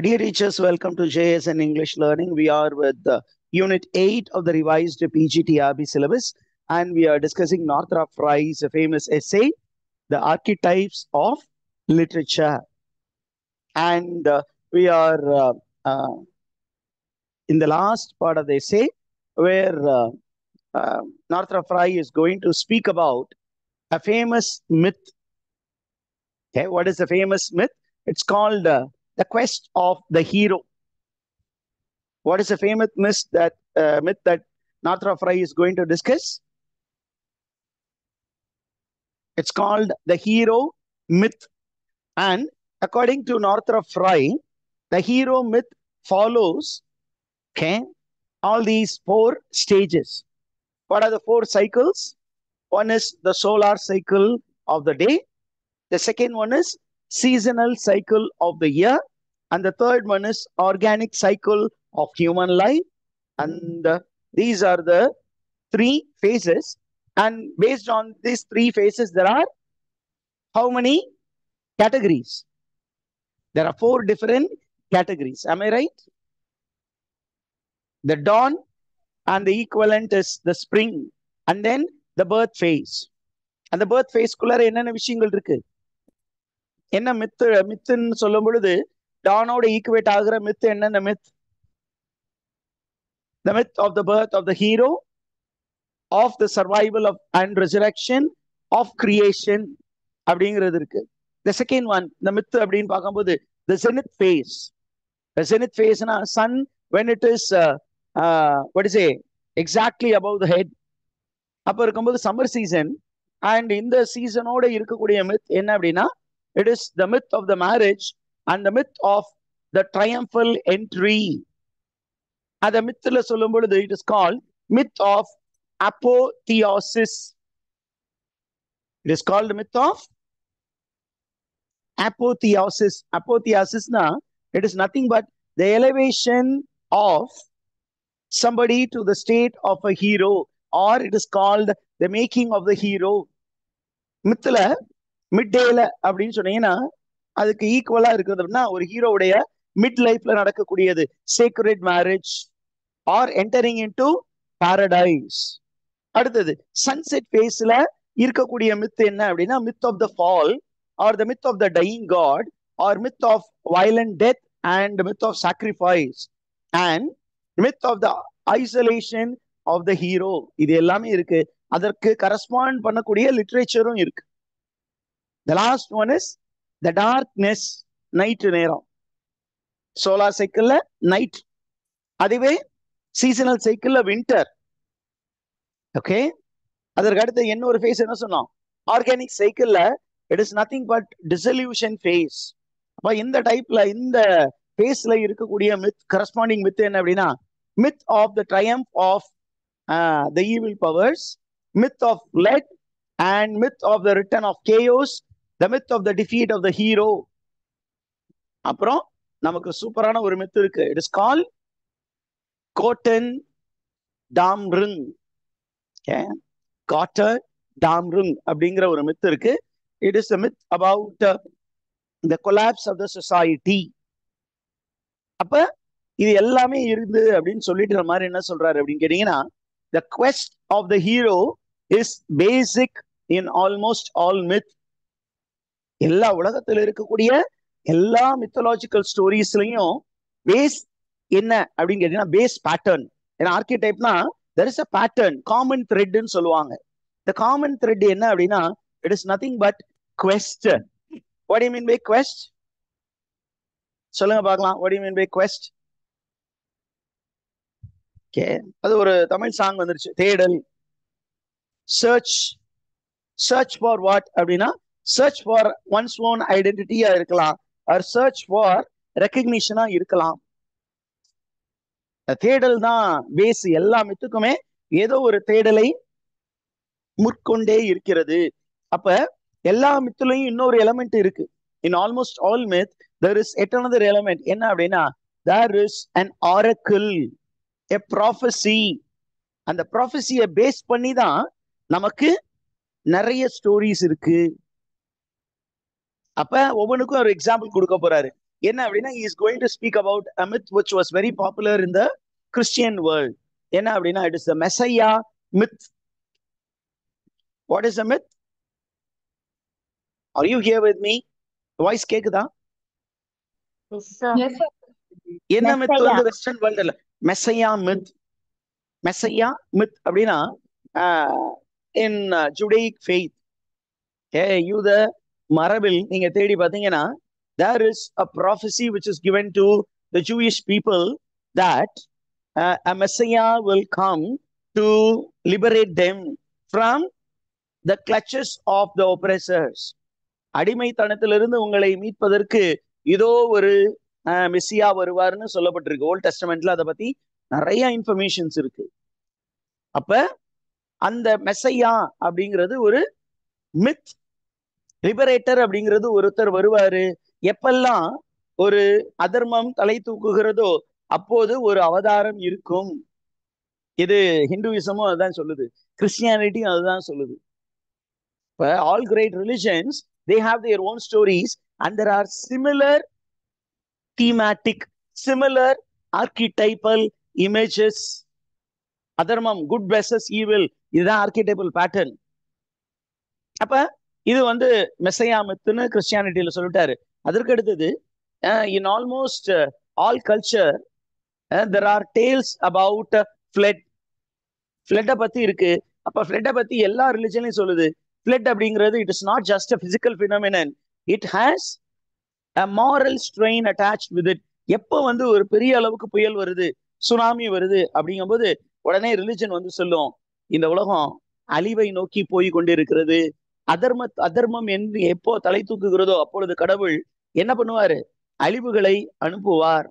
Dear teachers, welcome to JSN English Learning. We are with Unit 8 of the revised PGTRB syllabus, and we are discussing Northrop Frye's famous essay, The Archetypes of Literature. And we are in the last part of the essay, where Northrop Frye is going to speak about a famous myth. Okay, what is the famous myth? It's called The Quest of the Hero. What is the famous myth that Northrop Frye is going to discuss? It's called the hero myth. And according to Northrop Frye, the hero myth follows all these 4 stages. What are the 4 cycles? One is the solar cycle of the day. The second one is seasonal cycle of the year. And the third one is organic cycle of human life. And these are the 3 phases. And based on these 3 phases, there are how many categories? There are 4 different categories. Am I right? The dawn, and the equivalent is the spring, and then the birth phase. And the birth phase குள்ளார என்னென்ன விஷயங்கள் இருக்கு? என்ன மித்துன்னு சொல்லும் பொழுது டானோட equate ஆகிற மித்து என்னென்ன myth? The myth of the birth of the hero, of the survival of and resurrection, of creation அப்படிங்கிறது இருக்கு. The second one, the myth அப்படின்னு பார்க்கும்போது the zenith phase. The zenith phase na sun when it is what is it? Exactly above the head. அப்ப இருக்கும்போது summer season, and இந்த சீசனோட இருக்கக்கூடிய myth என்ன அப்படின்னா it is the myth of the marriage and the myth of the triumphal entry. அந்த mythல சொல்லும் பொழுது it is called myth of apotheosis. It is called the myth of apotheosis. Apotheosis na it is nothing but the elevation of somebody to the state of a hero, or it is called the making of the hero. மித்துல மிட்டேல அப்படின்னு சொன்னீங்கன்னா அதுக்கு ஈக்குவலா இருக்கிறது அப்படின்னா ஒரு ஹீரோவுடைய mid லைஃப்ல நடக்கக்கூடியது sacred marriage or entering into paradise. அடுத்தது சன்செட் ஃபேஸ்ல இருக்கக்கூடிய மித் என்ன அப்படின்னா myth of the fall, or the myth of the dying god, or myth of violent death and myth of sacrifice, and myth of the isolation of the hero. இது எல்லாமே இருக்கு. அதற்கு correspond பண்ணக்கூடிய லிட்ரேச்சரும் இருக்கு. The last one is the darkness, night நேரம். Solar சைக்கிள்ல night, அதுவே seasonal சைக்கிள்ல வின்டர். ஓகே, அதற்கு அடுத்து என்ன ஒரு ஃபேஸ் என்ன சொன்னோம்? ஆர்கானிக் சைக்கிள்ல it is nothing but dissolution phase. அப்ப இந்த டைப்ல இந்த ஃபேஸ்ல இருக்கக்கூடிய மித், கரஸ்பாண்டிங் மித் என்ன அப்படின்னா myth of the triumph of the evil powers, myth of lead, and myth of the return of chaos, the myth of the defeat of the hero. அப்புறம் நமக்கு சூப்பரான ஒரு மித் இருக்கு. It is called Goten Damrung. Goten Damrung அப்படிங்கிற ஒரு myth இருக்கு. It is a myth about the collapse of the society. அப்ப இது எல்லாமே இருந்து அப்படின்னு சொல்லிட்டு மாதிரி என்ன சொல்றாரு அப்படின்னு கேட்டீங்கன்னா the quest of the hero is basic in almost all myth. எல்லா உலகத்துல இருக்கக்கூடிய எல்லா மித்தாலஜிக்கல் ஸ்டோரிஸ்லயும் பேஸ் என்ன அப்படின்னு கேட்டீங்கன்னா பேஸ் பேட்டர்ன். ஏன்னா ஆர்கிடைப்னா there is a pattern, common thread ன்னு சொல்லுவாங்க. the common thread என்ன அப்படின்னா it is nothing but quest. what do you mean by quest? சொல்லுங்க பார்க்கலாம். what do you mean by quest? அது ஒரு தமிழ் சாங் வந்துருச்சு, தேடல். சர்ச் ஃபார் வாட் அப்படின்னா சர்ச் ஃபார் ஒன்ஸ் ஓன் ஐடென்டிட்டியா இருக்கலாம், ஆர் சர்ச் ஃபார் ரெக்கக்னிஷனா இருக்கலாம். தேடல் தான் பேஸ். எல்லா மித்துக்குமே ஏதோ ஒரு தேடலை முற்கொண்டே இருக்கிறது. அப்ப எல்லா மித்துலையும் இன்னொரு எலமெண்ட் இருக்கு. இன் almost all myth there is yet another element. என்ன அப்படின்னா there is an oracle, a prophecy. அந்த ப்ராஃபஸியை பேஸ் பண்ணி தான் நமக்கு நிறைய ஸ்டோரிஸ் இருக்கு. அப்ப ஒவ்வொன்றுக்கும் ஒரு எக்ஸாம்பிள் கொடுக்க போறாரு. என்ன அப்படின்னா he is going to speak about a myth which was very popular in the Christian world. என்ன அப்படின்னா it is the Messiah myth. What is the myth? Are you here with me? Voice கேக்குதா? என்ன myth வந்து western வேர்ல்டுல messiah myth. Messiah myth அப்படின்னா in ஜுடைக் faith, யூத மரபில் நீங்க தேடி பார்த்தீங்கன்னா there is a prophecy which is given to the Jewish people that a Messiah will come to liberate them from the clutches of the oppressors. அடிமைத்தனத்திலிருந்து உங்களை மீட்பதற்கு இதோ ஒரு மெஸ்ஸியா வருவார்னு சொல்லப்பட்டிருக்கு. ஓல்ட் டெஸ்டமெண்ட்ல அதை பத்தி நிறைய இன்ஃபர்மேஷன்ஸ் இருக்கு. அப்ப அந்த மெஸ்ஸையா அப்படிங்கிறது ஒரு மித். லிபரேட்டர் அப்படிங்கிறது ஒருத்தர் வருவாரு. எப்பெல்லாம் ஒரு அதர்மம் தலை தூக்குகிறதோ அப்போது ஒரு அவதாரம் இருக்கும். இது ஹிந்துவிசமும் அதுதான் சொல்லுது, கிறிஸ்டியானிட்டியும் அதுதான் சொல்லுது. இப்ப all great religions they have their own stories and there are similar thematic, similar archetypal images. அதர்மம், குட் வெர்சஸ் ஈவில், இதுதான் ஆர்கிடைபல் பேட்டர்ன். அப்ப இது வந்து மெஸ்ஸையா மித்துன்னு கிறிஸ்டியானிட்டியில சொல்லிட்டாரு. அதற்கு அடுத்தது இன் almost all culture there are tales about flood. ஃப்ளட்டை பத்தி இருக்கு. அப்ப ஃப்ளட்டை பத்தி எல்லா ரிலிஜன்லையும் சொல்லுது. ஃப்ளட் அப்படிங்கிறது it is not just a physical phenomenon, it has a moral strain attached with it. எப்போ வந்து ஒரு பெரிய அளவுக்கு புயல் வருது, சுனாமி வருது அப்படிங்கும்போது உடனே ரிலிஜன் வந்து சொல்லும் இந்த உலகம் அழிவை நோக்கி போய் கொண்டிருக்கிறது. அதர்மம் என்று எப்போ தலை தூக்குகிறதோ அப்பொழுது கடவுள் என்ன பண்ணுவாரு? அழிவுகளை அனுப்புவார்.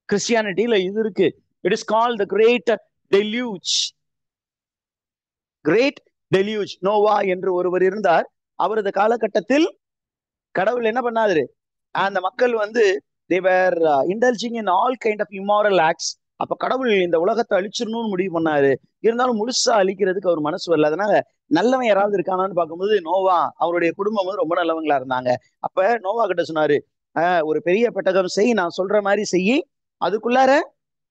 கிறிஸ்டியானிட்டியில இது இருக்கு. It is called the great deluge. Great deluge. Noah என்று ஒருவர் இருந்தார். அவரது காலகட்டத்தில் கடவுள் என்ன பண்ணாரு? அந்த மக்கள் வந்து they were indulging in all kind of immoral acts. அப்ப கடவுள் இந்த உலகத்தை அழிச்சிடணும்னு முடிவு பண்ணாரு. இருந்தாலும் முழுசா அழிக்கிறதுக்கு அவர் மனசு வரல. அதனால நல்லவன் யாராவது இருக்கானான்னு பார்க்கும்போது நோவா, அவருடைய குடும்பம் வந்து ரொம்ப நல்லவங்களா இருந்தாங்க. அப்ப நோவா கிட்ட சொன்னாரு, ஒரு பெரிய பெட்டகம் செய், நான் சொல்ற மாதிரி செய்யி, அதுக்குள்ளார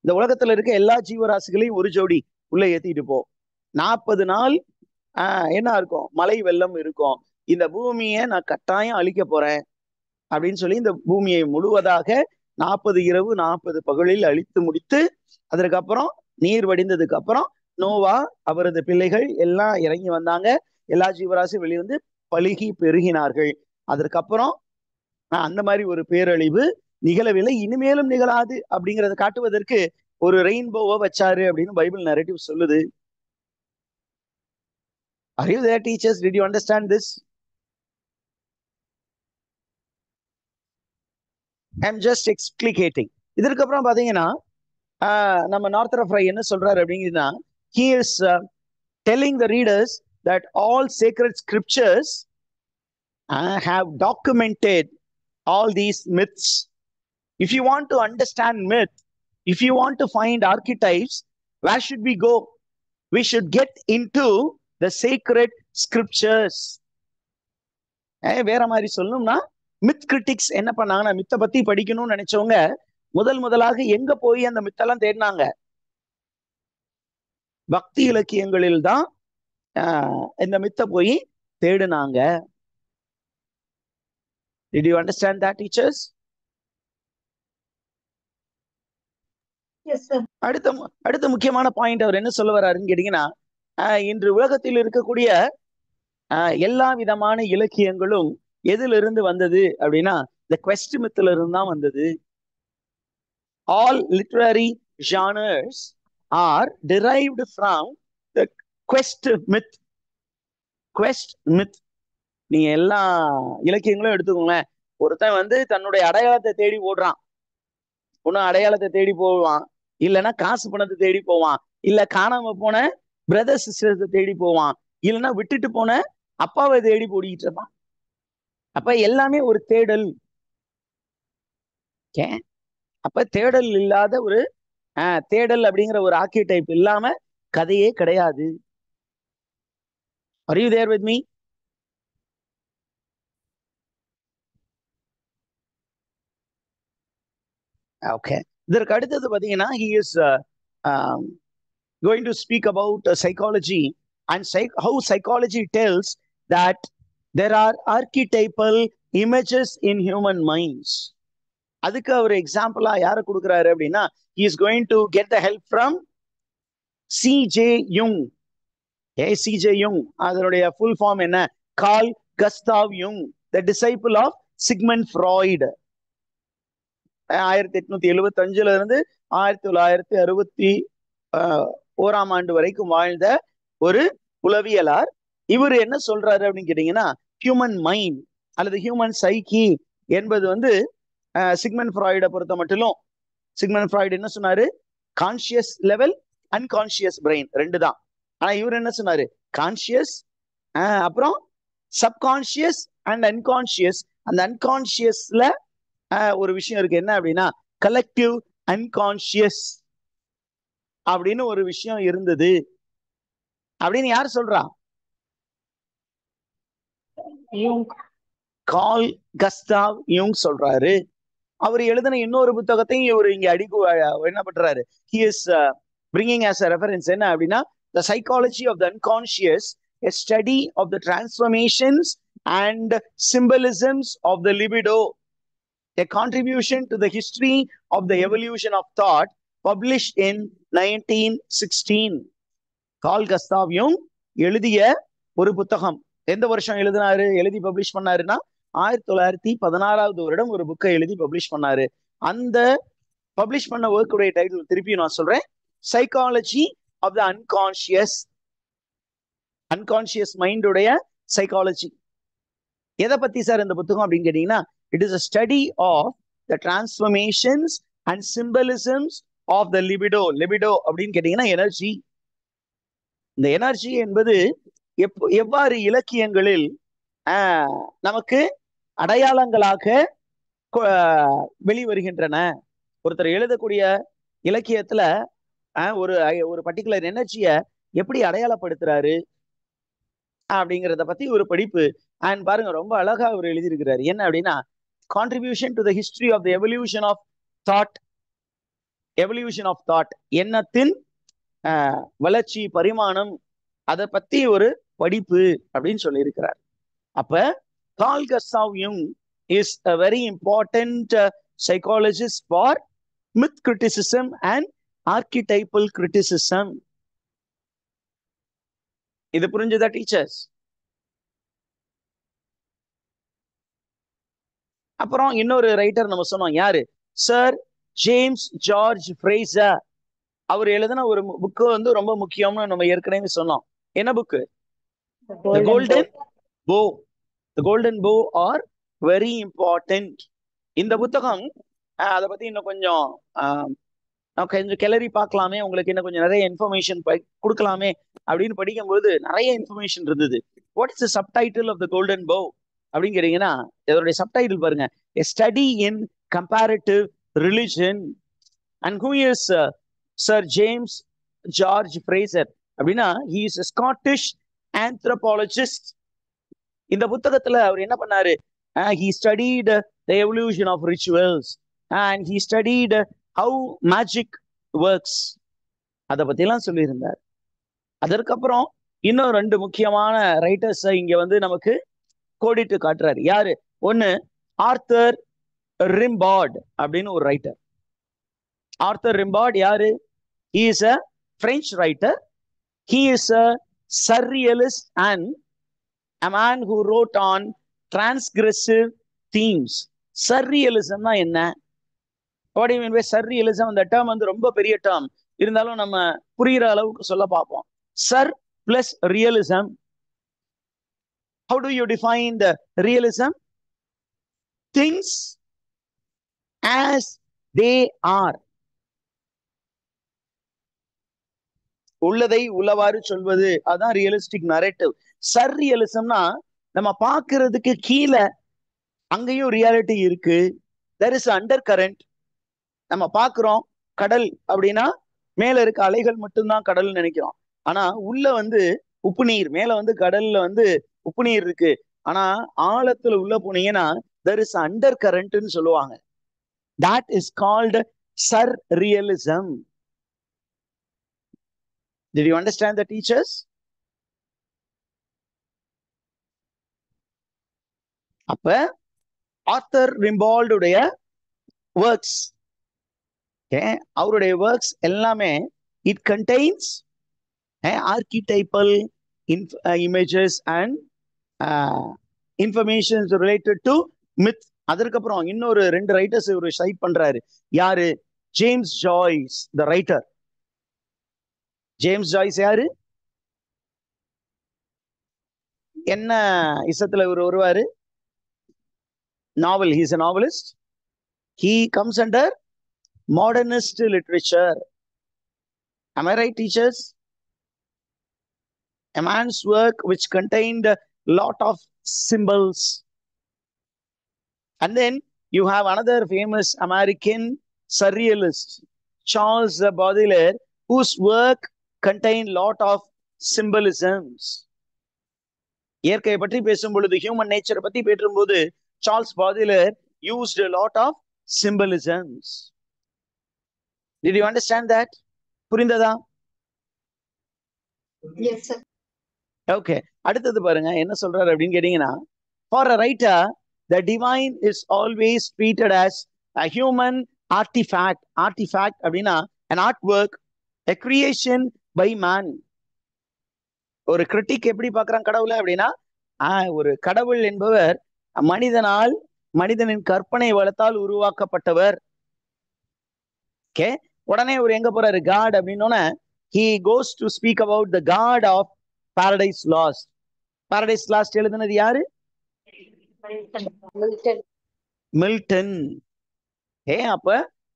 இந்த உலகத்துல இருக்க எல்லா ஜீவராசிகளையும் ஒரு ஜோடி உள்ள ஏத்திட்டு போ. 40 நாள் என்ன இருக்கும்? மழை வெள்ளம் இருக்கும். இந்த பூமியை நான் கட்டாயம் அழிக்க போறேன் அப்படின்னு சொல்லி இந்த பூமியை முழுவதாக 40 இரவு 40 பகலில் அழித்து முடித்து, அதற்கப்புறம் நீர் வடிந்ததுக்கு அப்புறம் நோவா அவரது பிள்ளைகள் எல்லாம் இறங்கி வந்தாங்க. எல்லா ஜீவராசியும் வெளிவந்து பழுகி பெருகினார்கள். அதற்கப்புறம் அந்த மாதிரி ஒரு பேரழிவு நிகழவில்லை, இனிமேலும் நிகழாது அப்படிங்கிறத காட்டுவதற்கு ஒரு ரெயின்போவை வச்சாரு அப்படின்னு பைபிள் நரேட்டிவ் சொல்லுது. Are you there, teachers? Did you understand this? I'm just explicating. இதற்கு அப்புறம் பாத்தீங்கன்னா நம்ம நார்த்தர் ஃப்ரை என்ன சொல்றாரு அப்படிங்கன்னா, he is telling the readers that all sacred scriptures have documented all these myths. If you want to understand myth, if you want to find archetypes, where should we go? We should get into the sacred scriptures. வேற மாதிரி சொல்லணும்னா, myth critics என்ன பண்ணாங்கன்னா, மித்தை பத்தி படிக்கணும்னு நினைச்சவங்க முதலாக எங்க போய் அந்த மித்தெல்லாம் தேடினாங்க? பக்தி இலக்கியங்களில் தான் இந்த மித்தை போய் தேடினாங்க. Did you understand that, teachers? Yes, sir. அடுத்த முக்கியமான பாயிண்ட் அவர் என்ன சொல்ல வர்றாருன்னு கேட்டீங்கன்னா, இன்று உலகத்தில் இருக்கக்கூடிய எல்லா விதமான இலக்கியங்களும் எதிலிருந்து வந்தது அப்படின்னா, the quest mythல இருந்து தான் வந்தது. All literary genres are derived from the quest myth. Quest myth. நீங்க எல்லா இலக்கியங்களும் எடுத்துக்கோங்களேன். ஒருத்தன் வந்து தன்னுடைய அடையாளத்தை தேடி ஓடுறான். ஒன்னும் அடையாளத்தை தேடி போவான், இல்லைன்னா காசு பணத்தை தேடி போவான், இல்ல காணாம போன பிரதர் சிஸ்டர்ஸை தேடி போவான், இல்லைன்னா விட்டுட்டு போன அப்பாவை தேடி போடிக்கிட்டு இருப்பான். அப்ப எல்லாமே ஒரு தேடல். அப்ப தேடல் இல்லாத ஒரு தேடல் அப்படிங்கிற ஒரு ஆர்க்கிடைப் இல்லாம கதையே கிடையாது. Are you there with me? Okay. இதற்கு அடுத்தது பாத்தீங்கன்னா he is going to speak about psychology and how psychology tells that there are archetypal images in human minds. அதுக்கு அவர் எக்ஸாம்பிளா யாரை கொடுக்குறாரு அப்படின்னா he is going to get the help from C.J. Jung. C.J. Jung அதனுடைய full form என்ன? Carl Gustav Jung, the disciple of Sigmund Freud. 1875 இருந்து 1961 வரைக்கும் வாழ்ந்த ஒரு உளவியலார். இவர் என்ன சொல்றாரு அப்படின்னு கேட்டீங்கன்னா ஹியூமன் மைண்ட் அல்லது ஹியூமன் சைக்கி என்பது வந்து சிக்மண்ட் ஃப்ராய்டை பொறுத்த மட்டிலும் சிக்மண்ட் ஃப்ராய்டு என்ன சொன்னாரு? கான்சியஸ் லெவல், அன்கான்சியஸ் பிரெயின் ரெண்டு தான். ஆனா இவர் என்ன சொன்னாரு? கான்சியஸ், அப்புறம் சப்கான்சியஸ் அண்ட் அன்கான்சியஸ். அந்த அன்கான்சியஸ்ல ஒரு விஷயம் இருக்கு, என்ன அப்படின்னா கலெக்டிவ் அன்கான்சியஸ் அப்படின்னு ஒரு விஷயம் இருந்தது அப்படின்னு யார் சொல்றா? கார்ல் கஸ்டாவ் யூங் சொல்றாரு. அவர் எழுதின இன்னொரு புத்தகத்தையும் இவர் இங்க என்ன பண்றாரு? he is bringing as a reference. என்ன அப்படின்னா the psychology of the unconscious, a study of the transformations and symbolisms of the libido, a contribution to the history of the evolution of thought, published in 1916. Curl Gustave யூங் எழுதிய ஒரு புத்தகம். எந்த வருஷம் எழுதி publish பண்ணாருன்னா 1916 வருடம் ஒரு புக்கை எழுதி பப்ளிஷ் பண்ணாரு. அந்த பப்ளிஷ் பண்ண ஒர்க்குடைய டைட்டில் திருப்பி நான் சொல்றேன், சைக்காலஜி ஆஃப் த அன்கான்சியஸ் மைண்டுடைய சைக்காலஜி. எதை பத்தி சார் இந்த புத்தகம் அப்படின்னு கேட்டீங்கன்னா, it is a study of the transformations and symbolisms of the libido. libido அப்படின்னு கேட்டீங்கன்னா எனர்ஜி. இந்த எனர்ஜி என்பது எவ்வாறு இலக்கியங்களில் நமக்கு அடையாளங்களாக வெளிவருகின்றன. ஒருத்தர் எழுதக்கூடிய இலக்கியத்துல ஒரு பர்டிகுலர் எனர்ஜியை எப்படி அடையாளப்படுத்துறாரு அப்படிங்கிறத பத்தி ஒரு படிப்பு. அண்ட் பாருங்க, ரொம்ப அழகா அவர் எழுதியிருக்கிறாரு. என்ன அப்படின்னா, contribution to the history of the evolution of thought, எண்ணத்தின் வளர்ச்சி, பரிமாணம், அதை பத்தி ஒரு படிப்பு அப்படின்னு சொல்லியிருக்கிறார். அப்ப curl Gustave யூங் is a very important psychologist for myth criticism and archetypal criticism. இது புரிஞ்சுதா டீச்சர்ஸ்? அப்புறம் இன்னொரு ரைட்டர் நம்ம சொன்னோம், யாரு? Sir James George Frazer. அவர் எழுதின ஒரு புக்கு வந்து ரொம்ப முக்கியம்னு நம்ம ஏற்கனவே சொன்னோம். என்ன book? The Golden Bow are very important. இந்த புத்தகம் அதை பத்தி இன்னும் கொஞ்சம் கிளறி பார்க்கலாமே, உங்களுக்கு இன்னும் கொஞ்சம் நிறைய இன்ஃபர்மேஷன் கொடுக்கலாமே அப்படின்னு படிக்கும்போது நிறைய இன்ஃபர்மேஷன் இருந்தது. What is the subtitle of the golden bough அப்படின்னு கேட்டீங்கன்னா, இதோடைய சப்டைட்டில் பாருங்க, a study in comparative religion. and who is Sir James George Fraser அப்படின்னா, he is a Scottish anthropologist. இந்த புத்தகத்துல அவர் என்ன பண்ணாரு? He studied the evolution of rituals and he studied how magic works. அதை பத்தி எல்லாம் சொல்லியிருந்தார். அதற்கப்புறம் இன்னும் ரெண்டு முக்கியமான ரைட்டர்ஸ் இங்க வந்து நமக்கு கோடிட்டு காட்டுறாரு. யாரு? ஒன்னு ஆர்தர் ரிம்பார்ட் அப்படின்னு ஒரு ரைட்டர். ஆர்தர் ரிம்பார்ட் யாரு? he is a French writer. he is a surrealist and a man who wrote on transgressive themes. surrealism னா என்ன? what do you mean by surrealism? அந்த டேர்ம் வந்து ரொம்ப பெரிய டேர்ம், இருந்தாலும் நம்ம புரியுற அளவுக்கு சொல்ல பார்ப்போம். Sir plus realism. how do you define the realism? things as they are, உள்ளதை உள்ளவாறு சொல்வது, அதான் ரியலிஸ்டிக் நரேட்டிவ். சர்ரியலிசம்னா நம்ம பார்க்கிறதுக்கு கீழே அங்கேயும் ரியாலிட்டி இருக்கு. there is under current. நம்ம பார்க்கிறோம் கடல் அப்படின்னா மேல இருக்க அலைகள் மட்டும்தான் கடல்னு நினைக்கிறோம். ஆனா உள்ள வந்து உப்பு நீர், மேல வந்து கடல்ல வந்து உப்பு நீர் இருக்கு. ஆனா ஆழத்துல உள்ள போனீங்கன்னா there is அண்டர் கரண்ட்னு சொல்லுவாங்க. That is called surrealism. Did you understand the teachers? அப்ப ஆத்தர் ரிம்பால்டுடைய ஒர்க்ஸ், அவருடைய ஒர்க்ஸ் எல்லாமே it contains archetypal images and information related to myth. அதற்கப்புறம் இன்னொரு 2 ரைட்டர்ஸ் இவர் சைட் பண்றாரு. யாரு? James Joyce, the writer. James Joyce யாரு? என்ன இசத்துல இவர் வருவாரு? நாவல். He is a novelist. He comes under modernist literature. Am I right, teachers? A man's work which contained a lot of symbols. And then you have another famous American surrealist, Charles Baudelaire, whose work contained lot of symbolisms. இயற்கையை பற்றி பேசும் பொழுது, human நேச்சரை பற்றி பேசும்போது, Charles பாதிலர் used a lot of symbolisms. Did you understand that? புரிந்ததா? Yes, sir. Okay. அடுத்தது பாருங்க என்ன சொல்றாரு அப்படின்னு கேட்டீங்கன்னா, for a writer the divine is always treated as a human artifact. Artifact அப்படின்னா an artwork, a creation by man. ஒரு critic எப்படி பார்க்கறான் கடவுளை அப்படின்னா, ஒரு கடவுள் என்பவர் மனிதனால், மனிதனின் கற்பனை வளத்தால் உருவாக்கப்பட்டவர். ஓகே, உடனே ஒரு எங்க போறாரு? காட் அப்படின்னோட he goes to speak about the God of Paradise Lost. Paradise Lost எழுதுனது யாரு? மில்டன். அப்ப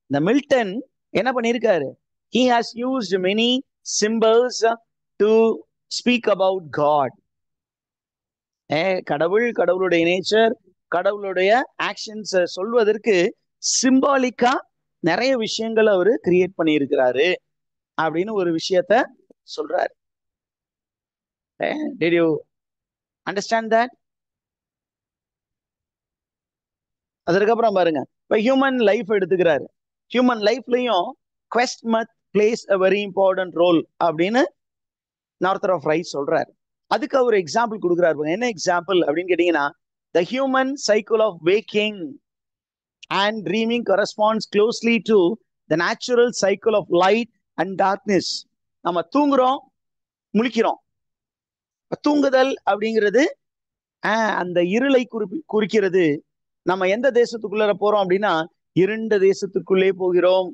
இந்த மில்டன் என்ன பண்ணிருக்காரு? He has used many symbols to speak about God. கடவுள், கடவுளுடைய நேச்சர், கடவுளுடைய ஆக்ஷன்ஸ் சொல்வதற்கு சிம்பாலிக்கா நிறைய விஷயங்கள் அவரு கிரியேட் பண்ணி இருக்கிறாரு அப்படின்னு ஒரு விஷயத்த சொல்றாரு. Did you understand that? அதற்கப்புறம் பாருங்க, இப்ப ஹியூமன் லைஃப் எடுத்துக்கிறாரு. ஹியூமன் லைஃப்லயும் quest method plays a very important role அப்படின்னு நார்த்தர் ஆஃப் ரைஸ் சொல்றாரு. அதுக்கு அவர் எக்ஸாம்பிள் கொடுக்குறாரு. என்ன எக்ஸாம்பிள் அப்படின்னு கேட்டீங்கன்னா, the human cycle of waking and dreaming corresponds closely to the natural cycle of light and darkness. நம்ம தூங்குறோம், முழிக்கிறோம். தூங்குதல் அப்படிங்கிறது அந்த இருளை குறிக்கிறது. நம்ம எந்த தேசத்துக்குள்ள போறோம் அப்படின்னா, இருண்ட தேசத்துக்குள்ளே போகிறோம்.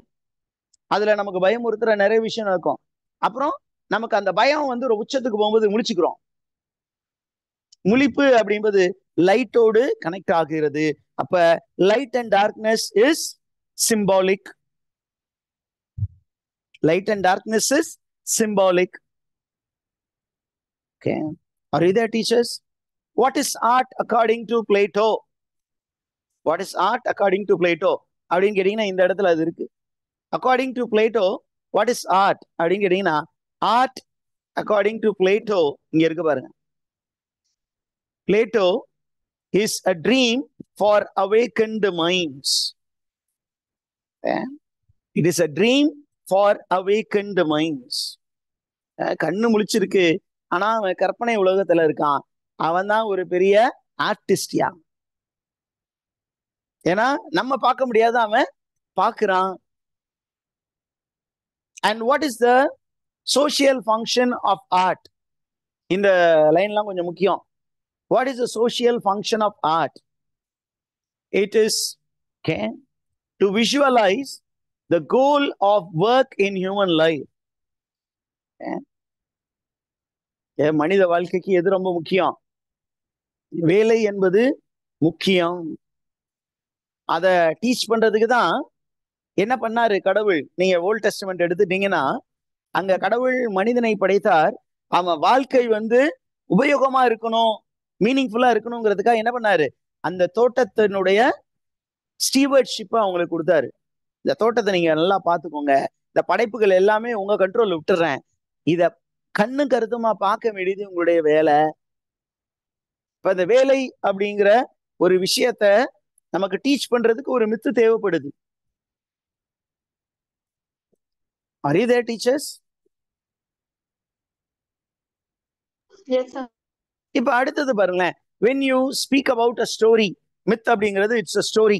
அதுல நமக்கு பயமுறுத்துற நிறைய விஷயம் நடக்கும். அப்புறம் நமக்கு அந்த பயம் வந்து ஒரு உச்சத்துக்கு போகும்போது முழிச்சுக்கிறோம். முழிப்பு அப்படின்பது லைட்டோடு கனெக்ட் ஆகிறது. அப்ப light and darkness is symbolic. Light and darkness is symbolic. Okay, are you there, teachers? What is art according to Plato? What is art according to Plato? அப்படின்னு கேட்டீங்கன்னா இந்த இடத்துல அது இருக்கு. According to Plato, what is art அப்படின்னு கேட்டீங்கன்னா, art according to Plato இங்க இருக்கு பாருங்க. Plato is a dream for awakened minds. It is a dream for awakened minds. கண்ணு முழிச்சிருக்கு, ஆனா அவன் கற்பனை உலகத்துல இருக்கான். அவன் தான் ஒரு பெரிய ஆர்டிஸ்டியா. ஏன்னா நம்ம பார்க்க முடியாத அவன் பார்க்கிறான். And what is the social function of art? இந்த லைன்லாம் கொஞ்சம் முக்கியம். What is the social function of art? It is to visualize the goal of work in human life. மனித வாழ்க்கைக்கு எது ரொம்ப முக்கியம்? வேலை என்பது முக்கியம். அத டீச் பண்றதுக்கு தான் என்ன பண்ணாரு கடவுள்? நீங்க ஓல்ட் டெஸ்டமெண்ட் எடுத்துட்டீங்கன்னா, அங்க கடவுள் மனிதனை படைத்தார். அவன் வாழ்க்கை வந்து உபயோகமா இருக்கணும், மீனிங்ஃபுல்லா இருக்கணுங்கிறதுக்காக என்ன பண்ணாரு? அந்த தோட்டத்தினுடைய ஸ்டீவர்ட்ஷிப்பை அவங்களுக்கு கொடுத்தாரு. இந்த தோட்டத்தை நீங்க நல்லா பார்த்துக்கோங்க, இந்த படைப்புகள் எல்லாமே உங்க கண்ட்ரோல்ல விட்டுறேன், இத கண்ணு கருத்துமா பார்க்க வேண்டியது உங்களுடைய வேலை. இப்ப இந்த வேலை அப்படிங்கிற ஒரு விஷயத்த நமக்கு டீச் பண்றதுக்கு ஒரு மித்து தேவைப்படுது. Are you there, teachers? Yes, sir. இப்ப அடுத்தது பாருங்களேன், when you speak about a story, myth அப்படிங்கிறது it's a story.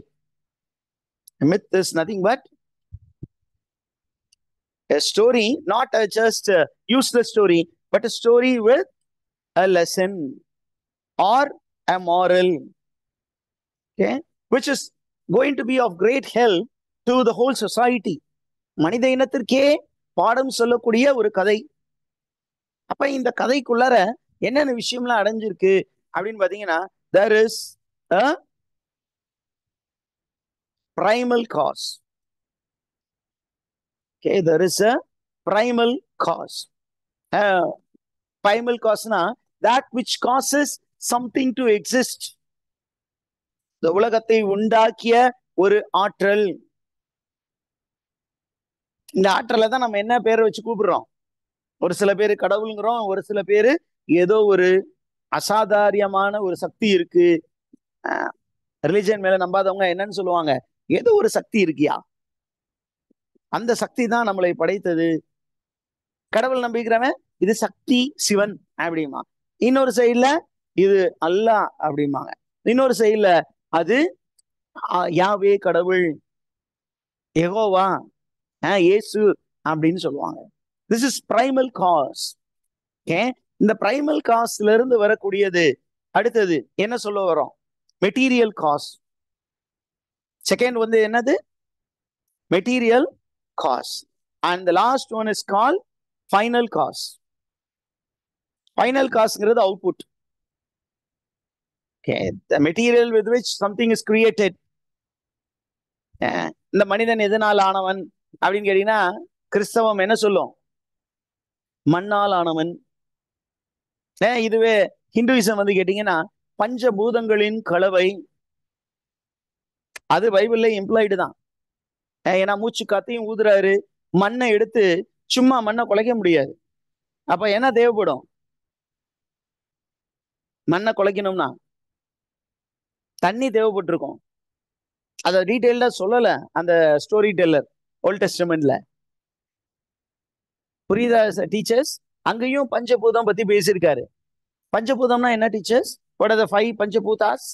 A myth is nothing but a story, not a just useless story, but a story with a lesson or a moral, okay, which is going to be of great help to the whole society. மனித இனத்திற்கே பாடம் சொல்லக்கூடிய ஒரு கதை. அப்ப இந்த கதைக்குள்ளார என்னென்ன விஷயம்லாம் அடைஞ்சிருக்கு அப்படின்னு பாத்தீங்கன்னா, there is a primal cause. Okay, there is a primal cause. Primal cause-னா that which causes something to exist. இந்த உலகத்தை உண்டாக்கிய ஒரு ஆற்றல். இந்த ஆற்றலை தான் நம்ம என்ன பேரை வச்சு கூப்பிடுறோம்? ஒரு சில பேர் கடவுளுங்கிறோம், ஒரு சில பேர் ஏதோ ஒரு அசாதாரியமான ஒரு சக்தி இருக்கு. ரிலிஜன் மேல நம்பாதவங்க என்னன்னு சொல்லுவாங்க? ஏதோ ஒரு சக்தி இருக்கியா, அந்த சக்தி தான் நம்மளை படைத்தது. கடவுள் நம்பிக்கிறவன் இது சக்தி சிவன் அப்படிமா, இன்னொரு சைட்ல இது அல்லாஹ் அப்படிமாங்க, இன்னொரு சைட்ல அது யாவே கடவுள், யெகோவா, இயேசு அப்படின்னு சொல்லுவாங்க. This is primal cos. இந்த பிரைமல் காஸ்ல இருந்து வரக்கூடியது அடுத்தது என்ன சொல்ல வரோம்? Material cause. செகண்ட் வந்து என்னது? Material cause. And the last one is call final cause. Final காஸ்ங்கிறது output. The material with which something is created. இந்த மனிதன் எதனால் ஆனவன் அப்படின்னு கேட்டீங்கன்னா, கிறிஸ்தவம் என்ன சொல்லும்? மண்ணால் ஆனவன். இதுவே ஹிந்துயிசம் வந்து கேட்டீங்கன்னா பஞ்சபூதங்களின் கலவை. அது பைபிள்ல எம்ப்ளாய்டு தான். ஏன்னா மூச்சு காத்தையும் ஊதுறாரு, மண்ணை எடுத்து சும்மா மண்ணை குலைக்க முடியாது. அப்ப என்ன தேவைப்படும்? மண்ணை குலைக்கணும்னா தண்ணி தேவைப்பட்டிருக்கும். அதை டீட்டெயில்டா சொல்லல அந்த ஸ்டோரி டெல்லர் ஓல்ட் டெஸ்டமெண்ட்ல. புரியுதா டீச்சர்ஸ்? அங்கேயும் பஞ்சபூதம் பத்தி பேசியிருக்காரு. பஞ்சபூதம்னா என்ன டீச்சர்ஸ்? What are the 5 பஞ்சபூதாஸ்?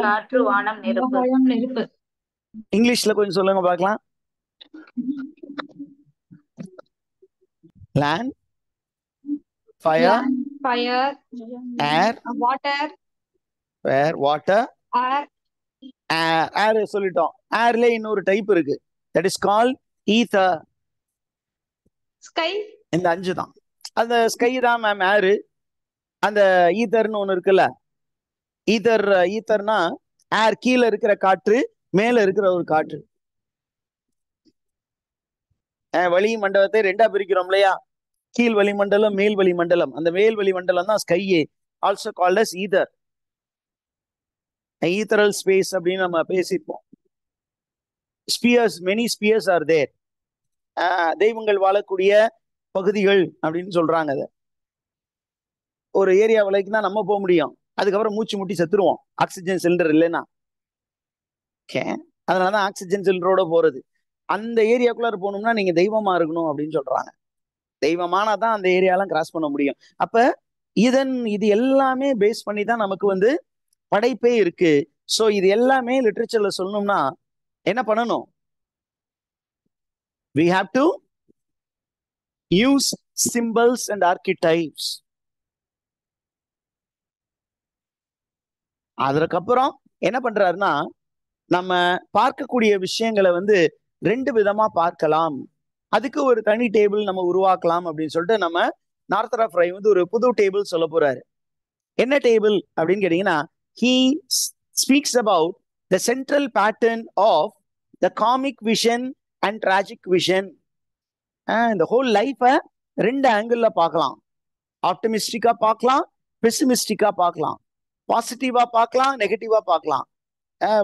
காற்று, வானம், நெருப்பு. இங்கிலீஷ்ல கொஞ்சம் சொல்லுங்க பார்க்கலாம். land, fire, air, water, air சொல்லிட்டோம். ஏர்ல இன்னொரு டைப் இருக்கு, that is called ether. Sky. இந்த 5 தான். அந்த ஸ்கை தான் மேம் ஏர். அந்த ஈத்தர்னு ஒண்ணு இருக்குல்ல, ஈத்தர்னா ஏர், கீழே இருக்கிற காற்று, மேல இருக்கிற ஒரு காற்று. வளி மண்டலத்தை 2ஆ பிரிக்கிறோம் இல்லையா? கீழ் வளிமண்டலம், மேல் வளிமண்டலம். அந்த மேல் வளிமண்டலம் தான் ஸ்கையே, also called as ether. Ethereal space அப்படின்னு நம்ம பேசிப்போம். Spheres, many spheres are there. தெய்வங்கள் வாழக்கூடிய பகுதிகள் அப்படின்னு சொல்றாங்க. அதை ஒரு ஏரியா வரைக்கும் தான் நம்ம போக முடியும், அதுக்கப்புறம் மூச்சு முட்டி செத்துருவோம் ஆக்சிஜன் சிலிண்டர் இல்லைன்னா. அதனாலதான் ஆக்சிஜன் சிலிண்டரோட போறது. அந்த ஏரியாக்குள்ளார போகணும்னா நீங்க தெய்வமா இருக்கணும் அப்படின்னு சொல்றாங்க. தெய்வமானாதான் அந்த ஏரியாலாம் கிராஸ் பண்ண முடியும். அப்ப இது எல்லாமே பேஸ் பண்ணி தான் நமக்கு வந்து படைப்பே இருக்கு. சோ இது எல்லாமே லிட்ரேச்சர்ல சொல்லணும்னா என்ன பண்ணணும்? we have to use symbols and archetypes. அதுக்கப்புறம் என்ன பண்றாருன்னா, நம்ம பார்க்கக்கூடிய விஷயங்களை வந்து 2 விதமா பார்க்கலாம், அதுக்கு ஒரு தனி டேபிள் நம்ம உருவாக்கலாம் அப்படின்னு சொல்லிட்டு நம்ம நார்த்தன் ஃப்ரை வந்து ஒரு புது டேபிள் சொல்ல போறாரு. என்ன டேபிள் அப்படின்னு கேட்டீங்கன்னா, he speaks about the central pattern of the comic vision and tragic vision. இந்த ஹோல் லைஃப 2 ஆங்கிள் பார்க்கலாம். ஆப்டிமிஸ்டிக்கா பார்க்கலாம், பெசிமிஸ்டிக்கா பார்க்கலாம், பாசிட்டிவா பார்க்கலாம், நெகட்டிவா பார்க்கலாம்.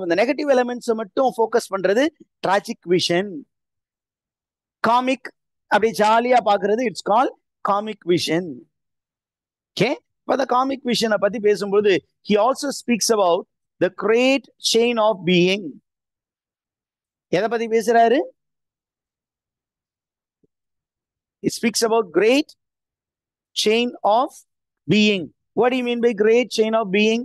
இந்த நெகட்டிவ் எலிமெண்ட்ஸ் மட்டும் ஃபோக்கஸ் பண்றது டிராஜிக் விஷன். காமிக் அப்படி ஜாலியா பாக்குறது it's call comic vision. Okay, இப்ப அந்த காமிக் விஷனை பத்தி பேசும்போது he also speaks about the great chain of being. எதை பத்தி பேசுறாரு? It speaks about great chain of being. What do you mean by great chain of being?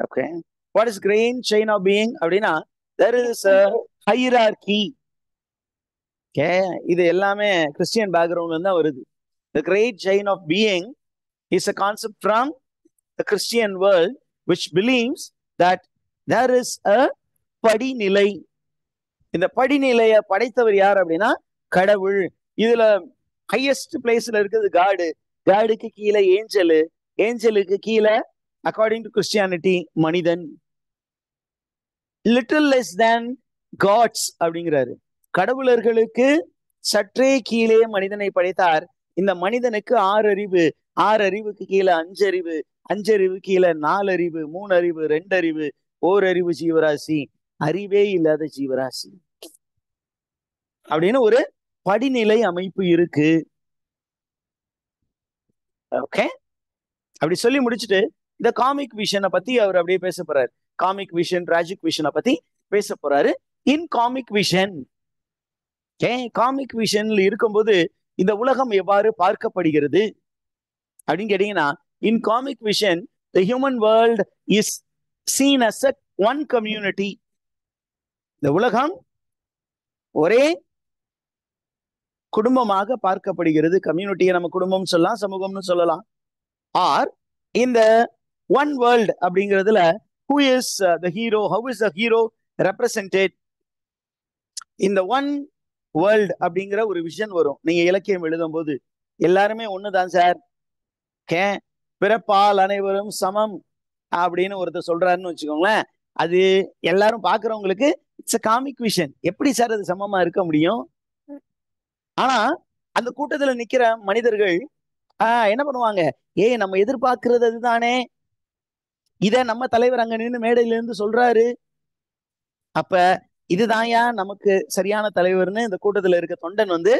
Okay. What is great chain of being? அப்படின்னா there is a hierarchy. Okay. இது எல்லாமே Christian பேக்ரவுண்ட்ல தான் வருது. The great chain of being is a concept from the Christian world which believes that there is a படிநிலை. இந்த படிநிலையை படைத்தவர் யார் அப்படின்னா கடவுள். இதுல ஹையஸ்ட் பிளேஸ்ல இருக்குது காடு, காடுக்கு கீழே ஏஞ்சலு, ஏஞ்சலுக்கு கீழே அக்கார்டிங் டு கிறிஸ்டியானிட்டி மனிதன். லிட்டில் லெஸ் தேன் காட்ஸ் அப்படிங்கிறாரு. கடவுளர்களுக்கு சற்றே கீழே மனிதனை படைத்தார். இந்த மனிதனுக்கு 6 அறிவு, 6 அறிவுக்கு கீழே 5 அறிவு, 5 அறிவு கீழே 4 அறிவு, 3 அறிவு, 2 அறிவு, 1 அறிவு ஜீவராசி, அறிவே இல்லாத ஜீவராசி அப்படின்னு ஒரு படிநிலை அமைப்பு இருக்கு. ஓகே. அப்படி சொல்லி முடிச்சுட்டு இந்த காமிக் விஷனை பத்தி அவர் அப்படியே பேச போறாரு. காமிக் விஷன், டிராஜிக் விஷனை பத்தி பேச போறாரு. இன் காமிக் விஷன், காமிக் விஷன்ல இருக்கும்போது இந்த உலகம் எவ்வாறு பார்க்கப்படுகிறது அப்படின்னு கேட்டீங்கன்னா, in comic vision the human world is seen as a one community. இந்த உலகம் ஒரே குடும்பமாக பார்க்கப்படுகிறது. கம்யூனிட்டியை நம்ம குடும்பம் சொல்லலாம், சமூகம்னு சொல்லலாம். ஆர் இந்த ஒன் வேர்ல்ட் அப்படிங்கிறதுல who is the hero, how is the hero represented? இந்த ஒன் வேர்ல்ட் அப்படிங்கிற ஒரு விஷன் வரும். நீங்க இலக்கியம் எழுதும் போது எல்லாருமே ஒண்ணுதான் சார், பிறப்பால் அனைவரும் சமம் அப்படின்னு ஒருத்தர் சொல்றாருன்னு வச்சுக்கோங்களேன். அது எல்லாரும் பாக்குறவங்களுக்கு இட்ஸ் a காமிக் விஷன். எப்படி சார் அது சமமா இருக்க முடியும்? ஆனா அந்த கூட்டத்துல நிக்கிற மனிதர்கள் என்ன பண்ணுவாங்க, நம்ம எதிர்பார்க்கிறது அதுதானே, இத நம்ம தலைவர் அங்க நின்று மேடையில இருந்து சொல்றாரு, அப்ப இதுதான்யா நமக்கு சரியான தலைவர்னு இந்த கூட்டத்துல இருக்க தொண்டன் வந்து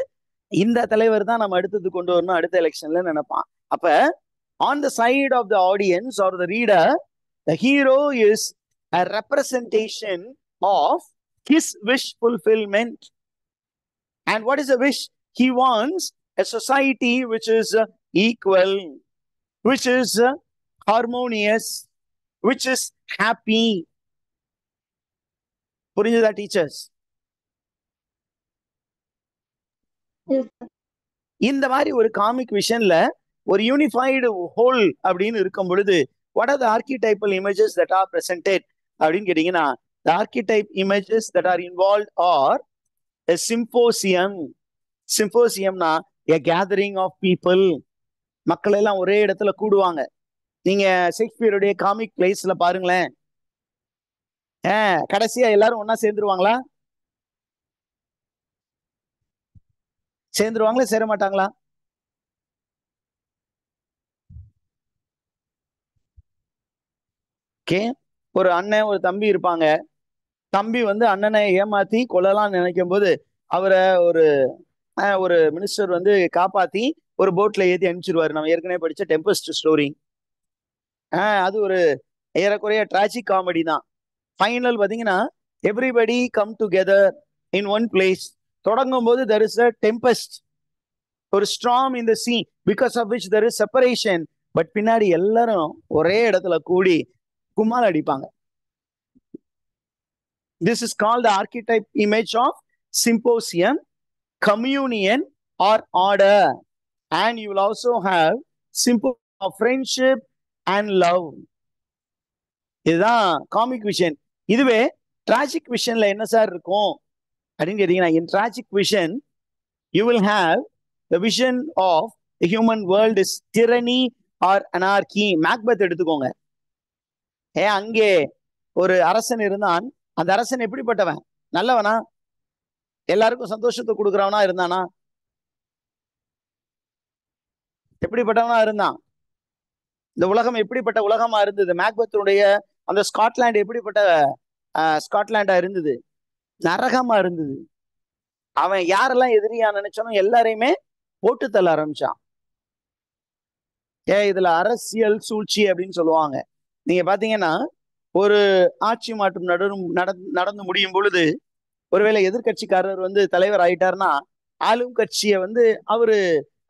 இந்த தலைவர் தான் நம்ம அடுத்தது கொண்டு வரணும் அடுத்த எலெக்ஷன்ல நினைப்பான். அப்ப on the side of the audience or the reader, the hero is a representation of his wish fulfillment. And what is a wish? He wants a society which is equal, which is harmonious, which is happy. புரிஞ்சுதா teachers? இந்த மாதிரி ஒரு comic விஷன்ல ஒரு unified whole அப்படின்னு இருக்கும் பொழுது what are the archetypal images that are presented அப்படின்னு கேட்டீங்கன்னா, the archetype images that are involved are a symposium. சிம்போசியம்னா a gathering of people. மக்கள் எல்லாம் ஒரே இடத்துல கூடுவாங்க. நீங்க ஷேக்ஸ்பியருடைய காமிக் பிளேஸ்ல பாருங்களேன், கடைசியா எல்லாரும் ஒன்னா சேர்ந்துருவாங்களா? சேர்ந்துருவாங்களா, சேர மாட்டாங்களா? ஒரு அண்ணன் ஒரு தம்பி இருப்பாங்க. தம்பி வந்து அண்ணனை ஏமாத்தி கொல்லலாம் நினைக்கும் போது அவரை ஒரு மினிஸ்டர் வந்து காப்பாத்தி ஒரு போட்ல ஏத்தி அனுப்பிச்சிருவாரு. நம்ம ஏற்கனவே படிச்ச டெம்பஸ்ட் ஸ்டோரி. அது ஒரு ஏறக்குறைய டிராஜிக் காமெடி தான். ஃபைனல் பாத்தீங்கன்னா everybody come together in one place. தொடங்கும் போது there is a tempest, ஒரு storm in the sea because of which there is separation. But பின்னாடி எல்லாரும் ஒரே இடத்துல கூடி கும்மால் அடிப்பாங்க. This is called the archetype image of symposium, communion or order. And you will also have symposium of friendship and love. இதுதான் comic vision. இதுவே tragic விஷன்ல என்ன sir இருக்கும் அப்படின்னு கேட்டீங்கன்னா, in tragic vision you will have the vision of the human world is tyranny or anarchy. Macbeth எடுத்துக்கோங்க. அங்கே ஒரு அரசன் இருந்தான். அந்த அரசன் எப்படிப்பட்டவன்? நல்லவனா? எல்லாருக்கும் சந்தோஷத்தை கொடுக்கிறவனா இருந்தானா? எப்படிப்பட்டவனா இருந்தான்? இந்த உலகம் எப்படிப்பட்ட உலகமா இருந்தது? மேக்பெத்துடைய அந்த ஸ்காட்லாந்து எப்படிப்பட்ட ஸ்காட்லாண்டா இருந்தது? நரகமா இருந்தது. அவன் யாரெல்லாம் எதிரியா நினைச்சானோ எல்லாரையுமே போட்டு தள்ள ஆரம்பிச்சான். இதுல அரசியல் சூழ்ச்சி அப்படின்னு சொல்லுவாங்க. நீங்க பாத்தீங்கன்னா ஒரு ஆட்சி மாற்றம் நடந்து முடியும் பொழுது ஒருவேளை எதிர்கட்சிக்காரர் வந்து தலைவர் ஆயிட்டாருன்னா ஆளும் கட்சியை வந்து அவரு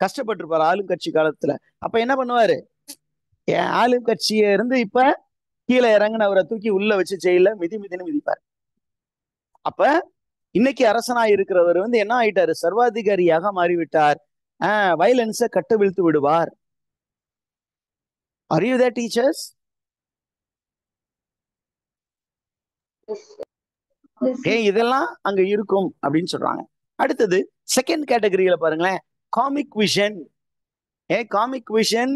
கஷ்டப்பட்டிருப்பாரு ஆளும் கட்சி காலத்துல. அப்ப என்ன பண்ணுவாரு, ஆளும் கட்சிய இருந்து இப்ப கீழே இறங்குன அவரை தூக்கி உள்ள வச்சு ஜெயில மிதின்னு மிதிப்பார். அப்ப இன்னைக்கு அரசனா இருக்கிறவர் வந்து என்ன ஆயிட்டாரு, சர்வாதிகாரியாக மாறிவிட்டார். வயலன்ஸை கட்டவிழ்த்து விடுவார். Are you there, teachers? இதெல்லாம் அங்க இருக்கும் அப்படின்னு சொல்றாங்க. அடுத்தது செகண்ட் கேட்டகரியில பாருங்களேன், comic vision. Comic vision,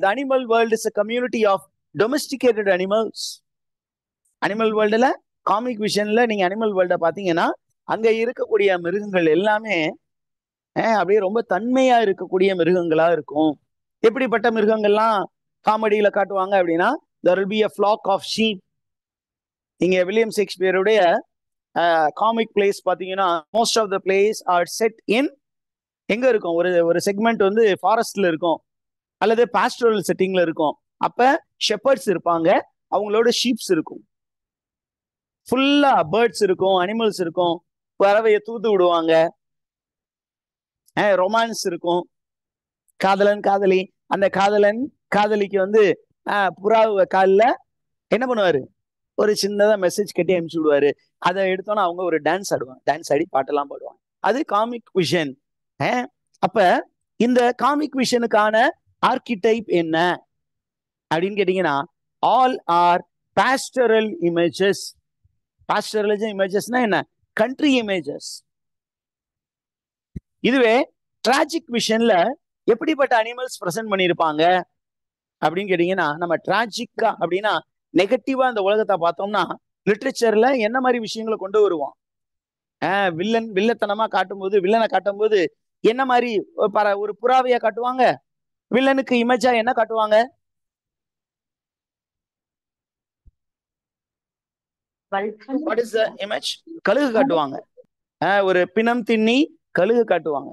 the animal world is a community of domesticated animals. Animal வேர்ல்டுல காமிக் விஷன்ல நீங்க அனிமல் வேர்ல்ட பாத்தீங்கன்னா அங்க இருக்கக்கூடிய மிருகங்கள் எல்லாமே அப்படியே ரொம்ப தன்மையா இருக்கக்கூடிய மிருகங்களா இருக்கும். எப்படிப்பட்ட மிருகங்கள்லாம் காமெடியில காட்டுவாங்க அப்படின்னா, there will be a flock of sheep. இங்க வில்லியம் ஷேக்ஸ்பியருடைய காமிக் பிளேஸ் பாத்தீங்கன்னா most of the plays are set in எங்க இருக்கும், ஒரு செக்மெண்ட் வந்து ஃபாரஸ்ட்ல இருக்கும் அல்லது பாஸ்டரல் செட்டிங்ல இருக்கும். அப்ப ஷெப்பர்ட்ஸ் இருப்பாங்க, அவங்களோட ஷீப்ஸ் இருக்கும், ஃபுல்லா பேர்ட்ஸ் இருக்கும், அனிமல்ஸ் இருக்கும், பறவையை தூத்து விடுவாங்க, ரொமான்ஸ் இருக்கும், காதலன் காதலி, அந்த காதலன் காதலிக்கு வந்து புறா காலில் என்ன பண்ணுவாரு, ஒரு சின்னதா மெசேஜ் கட்டி அனுப்பிச்சு விடுவாரு. அதை எடுத்தோன்னா அவங்க ஒரு டான்ஸ் ஆடுவாங்க, டான்ஸ் ஆடி பாட்டெல்லாம் பாடுவாங்க. அது காமிக் விஷன். அப்ப இந்த காமிக் விஷனுக்கான ஆர்கிடைப் என்ன அப்படின்னு கேட்டீங்கன்னா, all are pastoral images. Pastoral இமேஜஸ்னா என்ன, கண்ட்ரி இமேஜஸ். இதுவே டிராஜிக் விஷன்ல எப்படிப்பட்ட அனிமல்ஸ் பிரசன்ட் பண்ணியிருப்பாங்க அப்படின்னு கேட்டீங்கன்னா, நம்ம டிராஜிக்கா அப்படின்னா நெகட்டிவா இந்த உலகத்தை பார்த்தோம்னா லிட்ரேச்சர்ல என்ன மாதிரி விஷயங்களை கொண்டு வருவோம். வில்லத்தனமா காட்டும்போது, வில்லனை காட்டும்போது என்ன மாதிரி ஒரு புறாவையா காட்டுவாங்க, வில்லனுக்கு இமேஜா என்ன காட்டுவாங்க, வாட் இஸ் த இமேஜ், கழுகு காட்டுவாங்க. ஒரு பிணம் தின்னி கழுகு காட்டுவாங்க,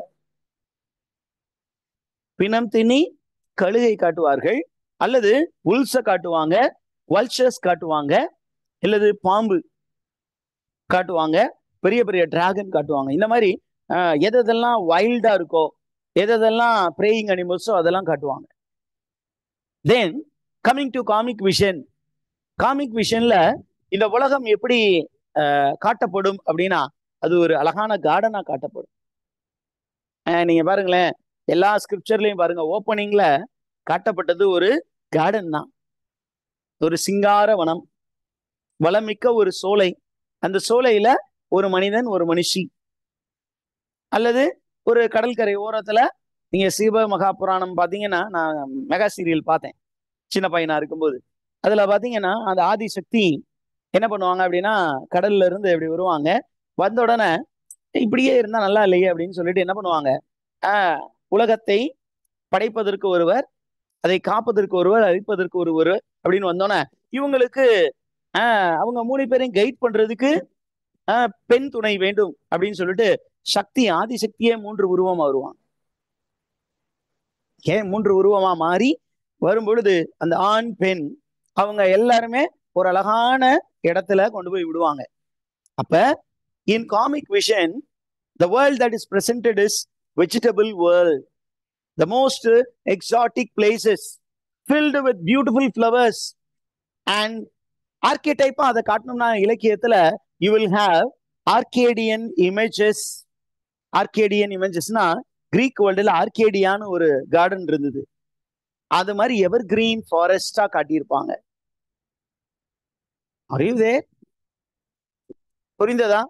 பிணம் தின்னி கழுகை காட்டுவார்கள், அல்லது உல்ஸ காட்டுவாங்க, வல்ச்சர்ஸ் காட்டுவாங்க, அல்லது பாம்பு காட்டுவாங்க, பெரிய பெரிய டிராகன் காட்டுவாங்க. இந்த மாதிரி எதெல்லாம் வைல்டா இருக்கோ, எதெல்லாம் பிரேயிங் அனிமல்ஸோ அதெல்லாம் காட்டுவாங்க. Then coming to comic vision. Comic விஷன்ல இந்த உலகம் எப்படி காட்டப்படும் அப்படின்னா, அது ஒரு அழகான கார்டனா காட்டப்படும். நீங்க பாருங்களேன், எல்லா ஸ்கிரிப்சர்லயும் பாருங்க, ஓப்பனிங்ல காட்டப்பட்டது ஒரு கார்டன் தான், ஒரு சிங்கார வனம், வளமிக்க ஒரு சோலை, அந்த சோலையில ஒரு மனிதன் ஒரு மனுஷி, அல்லது ஒரு கடற்கரை ஓரத்துல. நீங்க சிவ மகாபுராணம் பாத்தீங்கன்னா, நான் மெகா சீரியல் பார்த்தேன் சின்ன பையனா இருக்கும்போது. அதுல பாத்தீங்கன்னா அந்த ஆதிசக்தி என்ன பண்ணுவாங்க அப்படின்னா, கடல்ல இருந்து எப்படி வருவாங்க, வந்த உடனே இப்படியே இருந்தா நல்லா இல்லையே அப்படின்னு சொல்லிட்டு என்ன பண்ணுவாங்க, உலகத்தை படைப்பதற்கு ஒருவர், அதை காப்பதற்கு ஒருவர், அழிப்பதற்கு ஒருவர் அப்படின்னு வந்தோன்னே இவங்களுக்கு அவங்க 3 பேரையும் கைட் பண்றதுக்கு பெண் துணை வேண்டும் அப்படின்னு சொல்லிட்டு சக்தி, ஆதிசக்தியே 3 உருவமா வருவாங்க. 3 உருவமா மாறி வரும் பொழுது அந்த ஆண் பெண் அவங்க எல்லாருமே ஒரு அழகான இடத்துல கொண்டு போய் விடுவாங்க. அப்ப in comic vision, the world that is presented is vegetable world, the most exotic places filled with beautiful flowers. and archetype அதை காட்டணும்னா இலக்கியத்துல you will have Arcadian images. Arcadian imagesனா கிரீக் வேர்ல்டுல ஆர்கேடியான்னு ஒரு கார்டன் இருந்தது, அது மாதிரி எவர் கிரீன் ஃபாரஸ்டா காட்டியிருப்பாங்க. புரிந்ததா?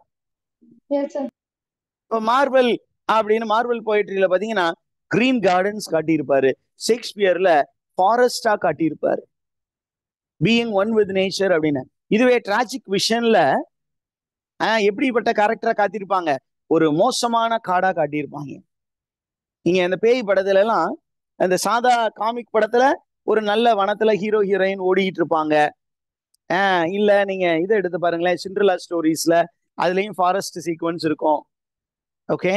இப்போ மார்வல் அப்படின்னு, மார்வல் போயட்ரியில பாத்தீங்கன்னா கிரீன் கார்டன்ஸ் காட்டியிருப்பாரு, ஷேக்ஸ்பியர்ல ஃபாரஸ்டா காட்டியிருப்பாரு, பீயிங் ஒன் வித் நேச்சர் அப்படின்னு. இதுவே டிராஜிக் விஷன்ல எப்படிப்பட்ட கேரக்டரா காட்டியிருப்பாங்க, ஒரு மோசமான காடா காட்டியிருப்பாங்க. நீங்க இந்த பேய் படத்துல எல்லாம், அந்த சாதா காமிக் படத்துல ஒரு நல்ல வனத்துல ஹீரோ ஹீரோயின் ஓடிட்டு இருப்பாங்க. இல்ல நீங்க இதை எடுத்து பாருங்களேன், சிண்ட்ரெல்லா ஸ்டோரிஸ்ல அதுலயும் ஃபாரஸ்ட் சீக்வன்ஸ் இருக்கும். ஓகே,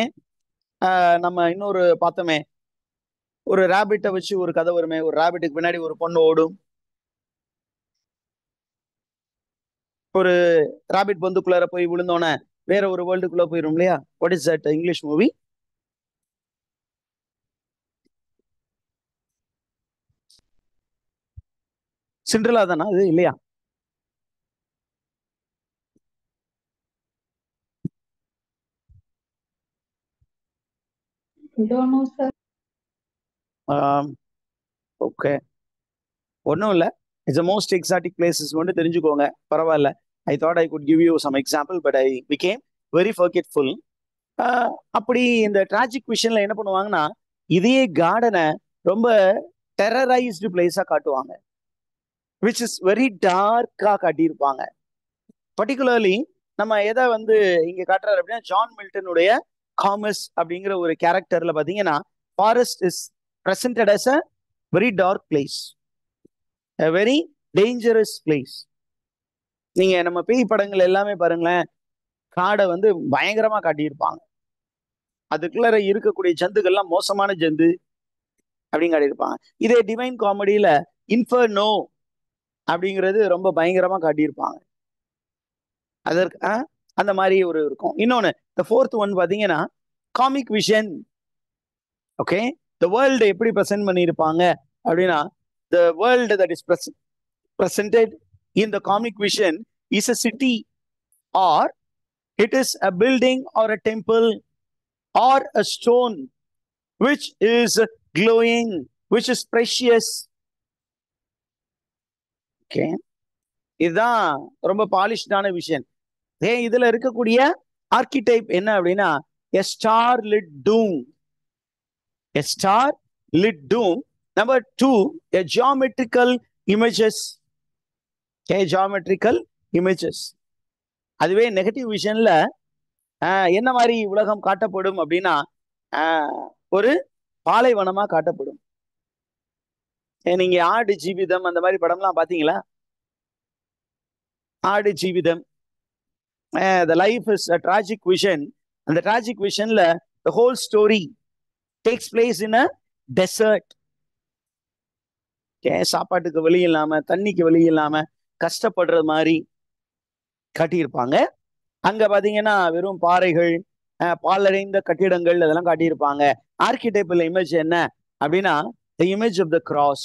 நம்ம இன்னொரு பார்த்தோமே, ஒரு ராபிட்டை வச்சு ஒரு கதை வருமே, ஒரு ராபிட்டுக்கு பின்னாடி ஒரு பொண்ணு ஓடும், ஒரு ராபிட் பொந்துக்குள்ளார போய் விழுந்தோன்னே வேற ஒரு வேர்ல்டுக்குள்ள போயிரும் இல்லையா? What is that English movie? Cinderella தானா இது இல்லையா? Don't know, sir. ஓகே, ஒன்றும் இல்லை. It's a most exotic places மட்டும் தெரிஞ்சுக்கோங்க, பரவாயில்ல. I thought I could give you some example, but I became very forgetful. அப்படி இந்த டிராஜிக் விஷன்ல என்ன பண்ணுவாங்கன்னா, இதே கார்டனை ரொம்ப டெரரைஸ்டு பிளேஸா காட்டுவாங்க, விச் இஸ் வெரி டார்க்கா காட்டியிருப்பாங்க. பர்டிகுலர்லி நம்ம எதை வந்து இங்க காட்டுறாரு அப்படின்னா, ஜான் மில்டனுடைய காமஸ் அப்படிங்கிற ஒரு கேரக்டர்ல பாத்தீங்கன்னா, forest is presented as a very dark place, a very dangerous place. நீங்க நம்ம பேய் படங்கள் எல்லாமே பாருங்களேன், காடை வந்து பயங்கரமா காட்டியிருப்பாங்க, அதுக்குள்ள இருக்கக்கூடிய ஜந்துக்கள்லாம் மோசமான ஜந்து அப்படின்னு காட்டியிருப்பாங்க. இதே டிவைன் காமெடியில இன்ஃபர்னோ அப்படிங்கிறது ரொம்ப பயங்கரமா காட்டியிருப்பாங்க. அதற்கு அந்த மாதிரி ஒரு இருக்கும். இன்னொன்னு, the fourth one பாத்தீங்கன்னா comic vision. Okay, the world எப்படி பிரசன்ட் பண்ணியிருப்பாங்க அப்படின்னா, the world that is presented in the comic vision is a city, or it is a building or a temple or a stone which is glowing, which is precious. Okay, இதுதான் ரொம்ப பாலிஷ்டான விஷயம். இதுல இருக்கக்கூடிய ஆர்கிடைப் என்ன அப்படின்னா, a star lit doom. A star lit doom. Number 2, a geometrical images. Okay, geometrical images. அதுவே negative விஷன்ல என்ன மாதிரி உலகம் காட்டப்படும் அப்படின்னா, ஒரு பாலைவனமா காட்டப்படும். நீங்க ஆடு ஜீவிதம் அந்த மாதிரி படம்லாம் பாத்தீங்களா? ஆடு Jeevitham, the life is a tragic vision. அந்த tragic visionல the whole story takes place in a desert. சாப்பாட்டுக்கு வழி இல்லாம, தண்ணிக்கு வழி இல்லாம கஷ்டப்படுற மாதிரி காட்டியிருப்பாங்க. அங்க பாத்தீங்கன்னா வெறும் பாறைகள், பாலடைந்த கட்டிடங்கள் அதெல்லாம் காட்டியிருப்பாங்க. ஆர்கிடைப்பல் இமேஜ் என்ன அப்படின்னா, the image of the cross.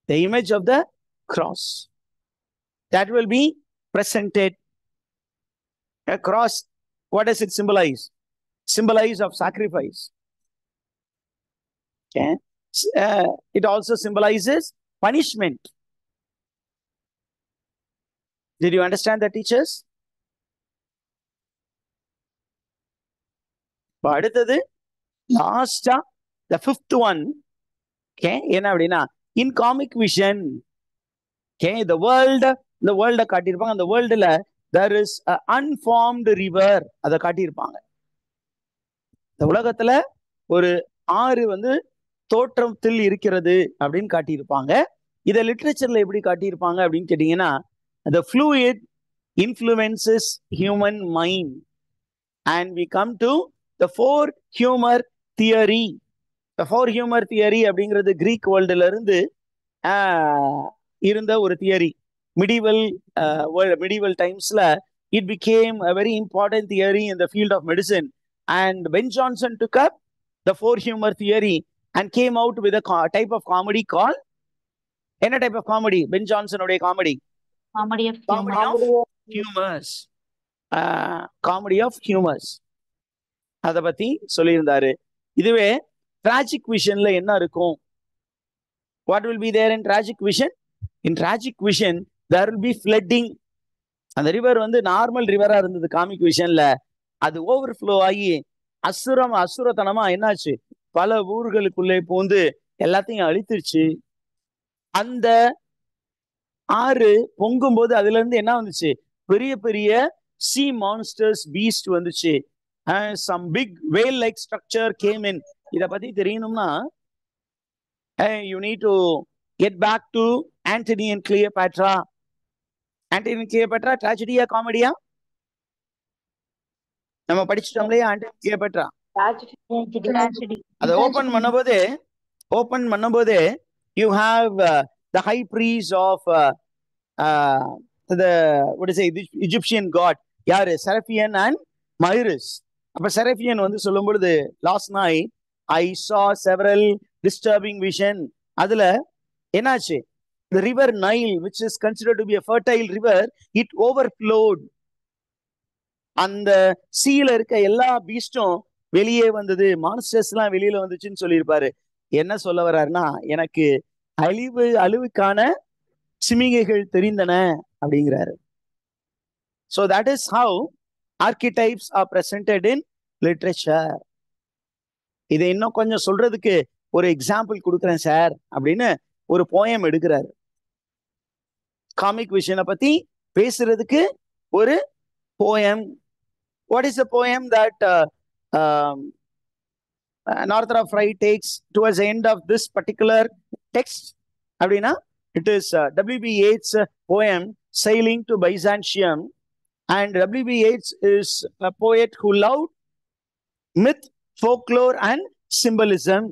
The image of the cross that will be presented. A cross, what does it symbolize? Symbolize of sacrifice. Okay, it also symbolizes punishment. Did you understand that, teachers? அடுத்தது லாஸ்டா the fifth one. Okay, என்ன அப்படின்னா, in comic vision, okay, the world காட்டியிருப்பாங்க. அந்த வேர்ல்டுல there is a unformed river, அதை காட்டியிருப்பாங்க. இந்த உலகத்துல ஒரு ஆறு வந்து தோற்றத்தில் இருக்கிறது அப்படின்னு காட்டியிருப்பாங்க. இதை லிட்ரேச்சர்ல எப்படி காட்டியிருப்பாங்க அப்படின்னு கேட்டீங்கன்னா, the fluid influences human mind, and we come to the four humor theory. The four humor theory அப்படிங்கிறது கிரீக் வேர்ல்டுல இருந்து இருந்த ஒரு theory. medieval timesல it became a very important theory in the field of medicine, and Ben Jonson took up the four humor theory and came out with a type of comedy called, என்ன type of comedy? Ben Jonson உடைய comedy, Comedy of humors. Comedy of humors அதை பத்தி சொல்லியிருந்தாரு. இதுவே tragic visionல என்ன இருக்கும்? What will be there in tragic vision? In tragic vision there will be flooding. அந்த river வந்து நார்மல் ரிவரா இருந்தது காமிக் விஷன்ல, அது ஓவர்ஃப்ளோ ஆகி அசுரத்தனமா என்னாச்சு, பல ஊர்களுக்குள்ளே பூந்து எல்லாத்தையும் அழித்துருச்சு. அந்த ஆறு பொங்கும் போது அதுல இருந்து என்ன வந்துச்சு, பெரிய பெரிய சி மான்ஸ்டர்ஸ், பீஸ்ட் வந்துச்சு. some big whale like structure came in. இத பத்தி தெரியணும்னா you need to get back to Antony and Cleopatra. Antony and Cleopatra tragedy-யா காமெடியா? நம்ம படிச்சிட்டோம் இல்லையா, ஆண்டனி கிளியோபாட்ரா? tragedy. அதை ஓபன் பண்ணும்போது you have the high priest of Egyptian god யாரு? Serapion and Myris. அப்ப செரபியன் வந்து சொல்லும் பொழுது last night I saw several disturbing vision. அதுல என்னாச்சு? The river Nile, which is considered to be a fertile river, it overflowed. அந்த சீல இருக்க எல்லா பீஸ்டும் வெளியே வந்தது, மான்ஸ்டர்ஸ் எல்லாம் வெளியில வந்துச்சுன்னு சொல்லியிருப்பாரு. என்ன சொல்ல வர்றாருன்னா, எனக்கு அழிவுக்கான சிமிகைகள் தெரிந்தன அப்படிங்கிறாரு. So that is how archetypes are presented in literature. இதை இன்னும் கொஞ்சம் சொல்றதுக்கு ஒரு எக்ஸாம்பிள் கொடுக்குறேன் சார் அப்படின்னு ஒரு போயம் எடுக்கிறாரு. காமிக் விஷனை பத்தி பேசுறதுக்கு ஒரு poem. What is the poem that Northrop Frye takes towards the end of this particular text? அப்படின்னா it is W.B. Yeats' poem Sailing to Byzantium. And W.B. Yeats is a poet who loved myth, folklore and symbolism.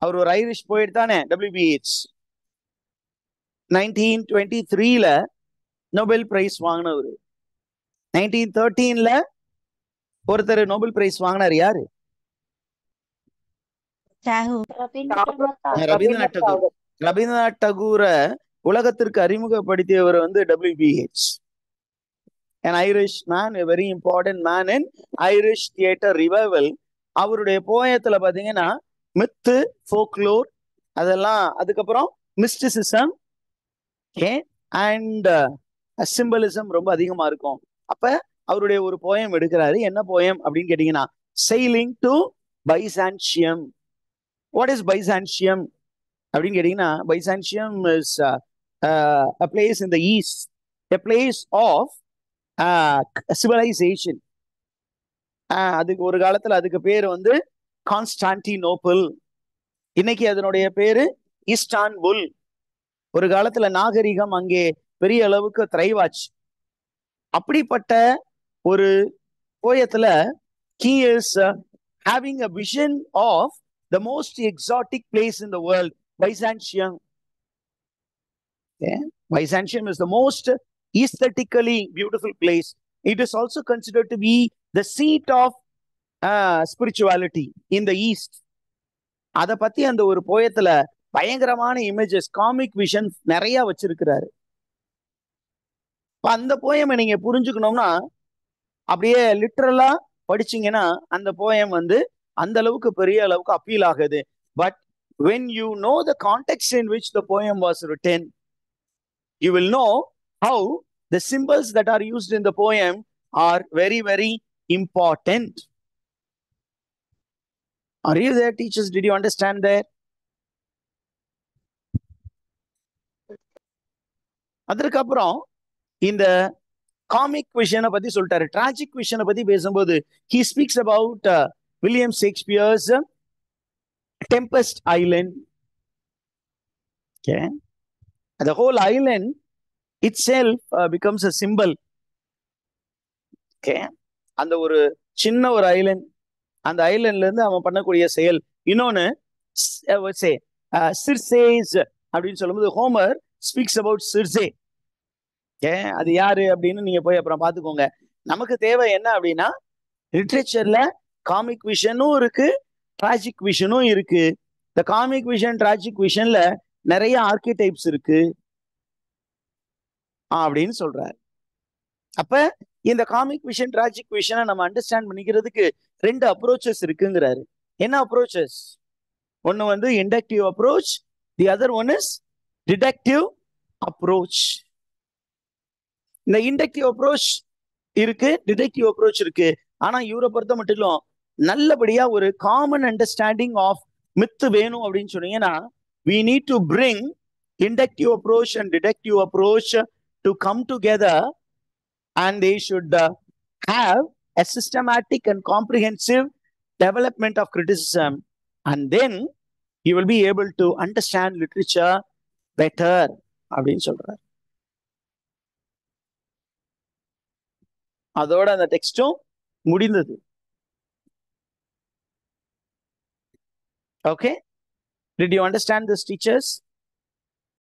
அவர் ஒரு Irish poet தானே W.B. Yeats. 1923ல Nobel prize வாங்கினவர். 1913ல ஒருத்தர் Nobel price வாங்கினார். யாரு? ரவீந்திரநாத் டகூரை உலகத்திற்கு அறிமுகப்படுத்தியவர் வந்து W.B. Yeats. An Irish man, a very important man in Irish theater revival. அவருடைய போயத்துல பாத்தீங்கன்னா மித்து, ஃபோக்லோர் அதெல்லாம், அதுக்கப்புறம் மிஸ்டிசிசம் அண்ட் சிம்பலிசம் ரொம்ப அதிகமா இருக்கும். அப்ப அவருடைய ஒரு போயம் எடுக்கிறாரு. என்ன போயம் அப்படின்னு கேட்டீங்கன்னா Sailing to Byzantium. What is Byzantium அப்படின்னு கேட்டீங்கன்னா, Byzantium is a place in the east, a place of civilization. அதுக்கு ஒரு காலத்துல அதுக்கு பேரு வந்து கான்ஸ்டான்டினோப்பிள். இன்னைக்கு அதனுடைய பேரு இஸ்டான்புல். ஒரு காலத்துல நாகரிகம் அங்கே பெரிய அளவுக்கு த்ரைவாச்சு. அப்படிப்பட்ட ஒரு போயத்துல he is having a vision of the most exotic place in the world, Byzantium. Okay? Byzantium is the most aesthetically beautiful place. It is also considered to be the seat of spirituality in the east. அதை பத்தி அந்த ஒரு போயத்துல பயங்கரமான images, comic vision நிறைய வச்சிருக்கிறாரு. அந்த போயமை நீங்க புரிஞ்சுக்கணும்னா அப்படியே லிட்டரலா படிச்சீங்கன்னா அந்த போயம் வந்து அந்த அளவுக்கு பெரிய அளவுக்கு அப்பீல் ஆகுது. But when you know the context in which the poem was written, you will know how the symbols that are used in the poem are very, very important. Are you there, teachers? Did you understand that? அதற்கப்புறம் இந்த comic விஷனை பத்தி சொல்லிட்டாரு. Tragic விஷனை பத்தி பேசும்போது he speaks about William Shakespeare's Tempest Island. Okay, the whole island itself becomes a symbol. Okay, அந்த ஒரு சின்ன ஒரு ஐலண்ட், அந்த ஐலண்ட்ல இருந்து அவன் பண்ணக்கூடிய செயல். இன்னொன்னு சிர்சேஸ் அப்படின்னு சொல்லும்போது ஹோமர் ஸ்பீக்ஸ் அபவுட் சிர்சே. அது யாரு அப்படின்னு நீங்க போய் அப்புறம் பாத்துக்கோங்க. நமக்கு தேவை என்ன அப்படின்னா, லிட்ரேச்சர்ல காமிக் விஷனும் இருக்கு, டிராஜிக் விஷனும் இருக்கு. இந்த காமிக் விஷன், டிராஜிக் விஷன்ல நிறைய ஆர்கிடைப்ஸ் இருக்கு அப்படின்னு சொல்றாரு. அப்ப இந்த காமிக் விஷன், டிராஜிக் விஷனை நம்ம அண்டர்ஸ்டாண்ட் பண்ணிக்கிறதுக்கு ரெண்டு அப்ரோச்சஸ் இருக்குங்கிறாரு. என்ன அப்ரோச்சஸ்? ஒன்னு வந்து inductive approach, the other one is deductive approach. இந்த இண்டக்டிவ் அப்ரோச் இருக்கு, டிடக்டிவ் அப்ரோச் இருக்கு. ஆனா இவரை பொறுத்த மட்டும் நல்லபடியா ஒரு காமன் அண்டர்ஸ்டாண்டிங் ஆஃப் மித்து வேணும் அப்படின்னு சொன்னீங்கன்னா, we need to bring inductive approach and deductive approach to come together, and they should have a systematic and comprehensive development of criticism, and then you will be able to understand literature better அப்படின்னு சொல்றாரு. அதோட அந்த டெக்ஸ்டும் முடிந்தது. Okay? Did you understand this, teachers?